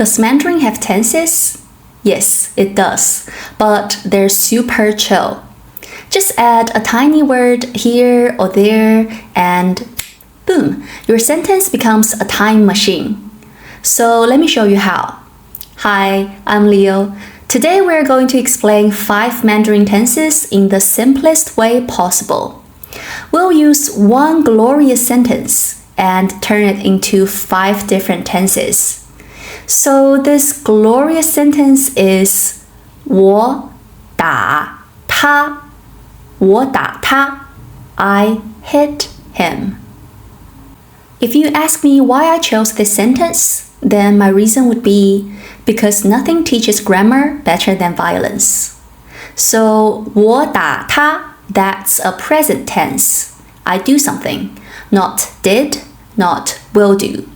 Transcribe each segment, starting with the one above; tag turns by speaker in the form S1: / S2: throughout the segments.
S1: Does Mandarin have tenses? Yes, it does, but they're super chill. Just add a tiny word here or there and boom, your sentence becomes a time machine. So let me show you how. Hi, I'm Leo. Today we're going to explain 5 Mandarin tenses in the simplest way possible. We'll use one glorious sentence and turn it into 5 different tenses. So this glorious sentence is 我打他. 我打他. I hit him. If you ask me why I chose this sentence, then my reason would be because nothing teaches grammar better than violence. So 我打他, that's a present tense. I do something, not did, not will do.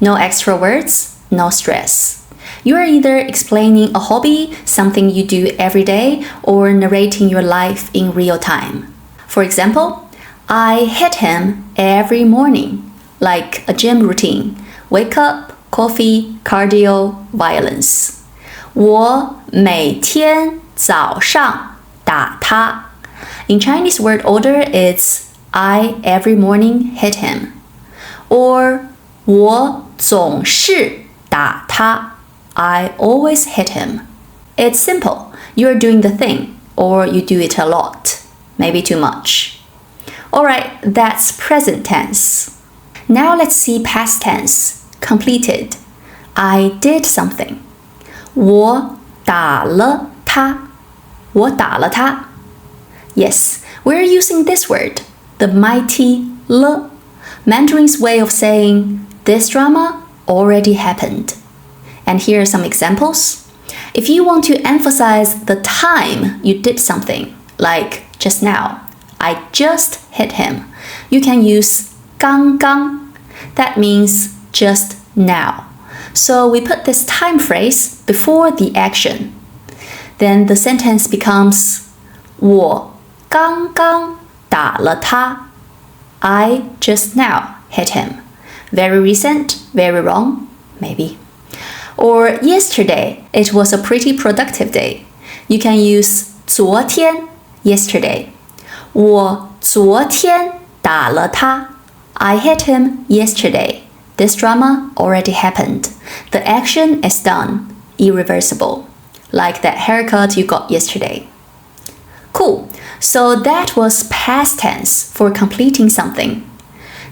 S1: No extra words, no stress. You are either explaining a hobby, something you do every day, or narrating your life in real time. For example, I hit him every morning, like a gym routine. Wake up, coffee, cardio, violence. 我每天早上打他. In Chinese word order, it's I every morning hit him. Or 我总是打他. I always hit him. It's simple. You're doing the thing, or you do it a lot, maybe too much. Alright, that's present tense. Now let's see past tense, completed. I did something. 我打了他. 我打了他. Yes, we're using this word, the mighty 了. Mandarin's way of saying this drama already happened. And here are some examples. If you want to emphasize the time you did something, like just now, I just hit him, you can use 刚刚. That means just now. So we put this time phrase before the action. Then the sentence becomes 我刚刚打了他. I just now hit him. Very recent, very wrong, maybe. Or yesterday, it was a pretty productive day. You can use 昨天, yesterday. 我昨天打了他. I hit him yesterday. This drama already happened. The action is done, irreversible. Like that haircut you got yesterday. Cool. So that was past tense for completing something.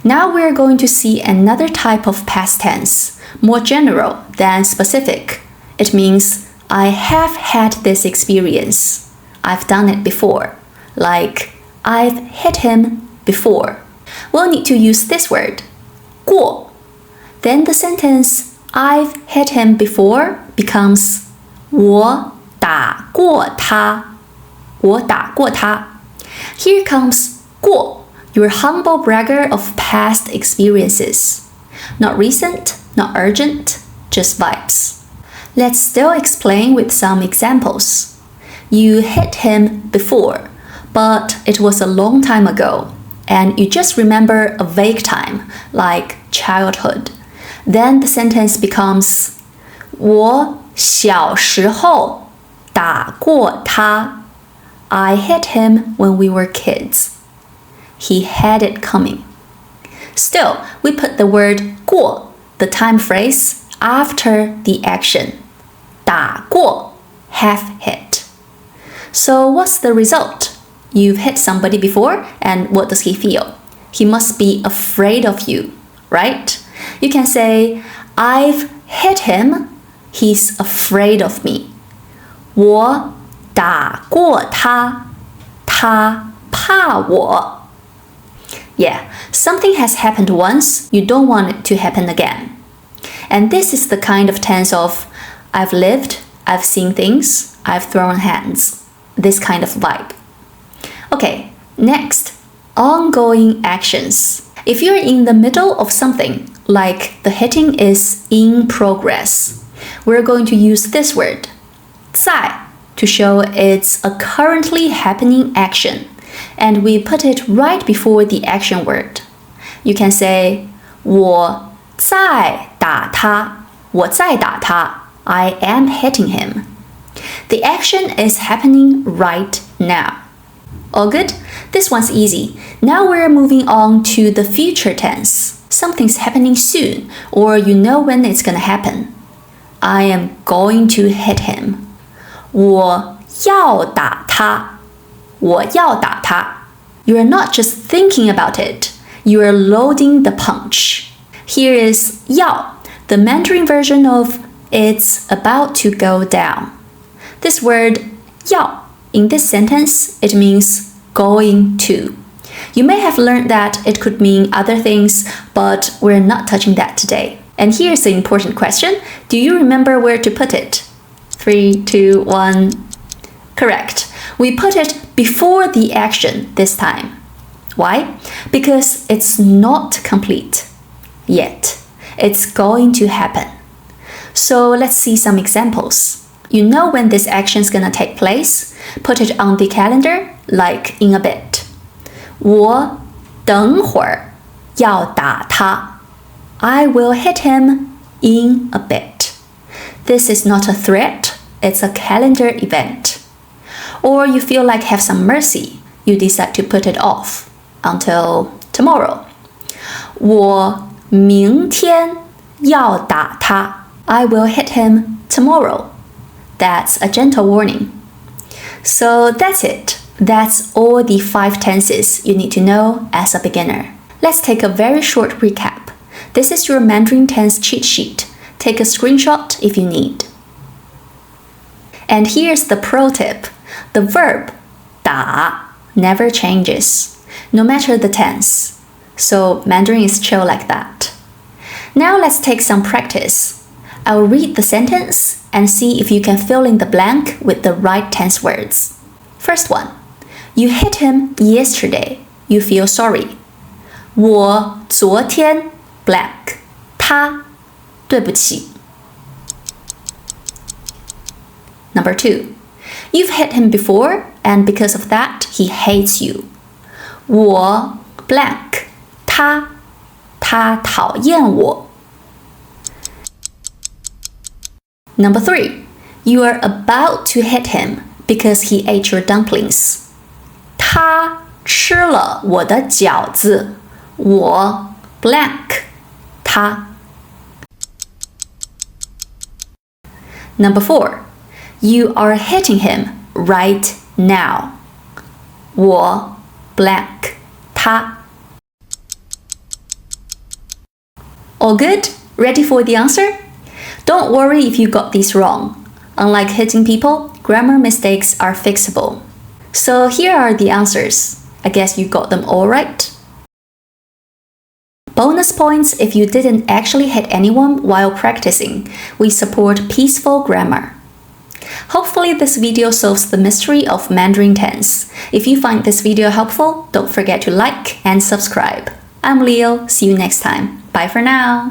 S1: Now we're going to see another type of past tense, more general than specific. It means I have had this experience. I've done it before. Like I've hit him before. We'll need to use this word, 过. Then the sentence I've hit him before becomes 我打过他. 我打过他. Here comes 过, your humble bragger of past experiences. Not recent, not urgent, just vibes. Let's still explain with some examples. You hit him before, but it was a long time ago, and you just remember a vague time, like childhood. Then the sentence becomes 我小时候打过他. I hit him when we were kids. He had it coming. Still, we put the word 过, the time phrase, after the action. 打过, have hit. So what's the result? You've hit somebody before, and what does he feel? He must be afraid of you, right? You can say, I've hit him. He's afraid of me. 我打过他. 他怕我. Yeah, something has happened once, you don't want it to happen again. And this is the kind of tense of I've lived, I've seen things, I've thrown hands. This kind of vibe. Okay, next, ongoing actions. If you're in the middle of something, like the hitting is in progress, we're going to use this word, 在, to show it's a currently happening action, and we put it right before the action word. You can say 我在打他.我在打他. I am hitting him. The action is happening right now. All good? This one's easy. Now we're moving on to the future tense. Something's happening soon, or you know when it's gonna happen. I am going to hit him. 我要打他. 我要打他. You are not just thinking about it. You are loading the punch. Here is 要, the Mandarin version of it's about to go down. This word 要 in this sentence, it means going to. You may have learned that it could mean other things, but we're not touching that today. And here's the important question. Do you remember where to put it? 3, 2, 1. Correct. We put it before the action this time. Why? Because it's not complete yet. It's going to happen. So let's see some examples. You know when this action is gonna take place. Put it on the calendar, like in a bit. 我等会儿要打他. I will hit him in a bit. This is not a threat, it's a calendar event. Or you feel like have some mercy, you decide to put it off until tomorrow. 我明天要打他. I will hit him tomorrow. That's a gentle warning. So that's it. That's all the 5 tenses you need to know as a beginner. Let's take a very short recap. This is your Mandarin tense cheat sheet. Take a screenshot if you need. And here's the pro tip. The verb 打 never changes, no matter the tense. So Mandarin is chill like that. Now let's take some practice. I'll read the sentence and see if you can fill in the blank with the right tense words. First one. You hit him yesterday. You feel sorry. 我昨天 blank. 他对不起. Number 2. You've hit him before, and because of that, he hates you. 我 blank. 他讨厌我. Number 3. You are about to hit him because he ate your dumplings. 他吃了我的饺子. 我 blank. 他. Number 4. You are hitting him right now. 我 blank. 他. All good? Ready for the answer? Don't worry if you got these wrong. Unlike hitting people, grammar mistakes are fixable. So here are the answers. I guess you got them all right. Bonus points if you didn't actually hit anyone while practicing. We support peaceful grammar. Hopefully this video solves the mystery of Mandarin tense. If you find this video helpful, don't forget to like and subscribe. I'm Leo. See you next time. Bye for now.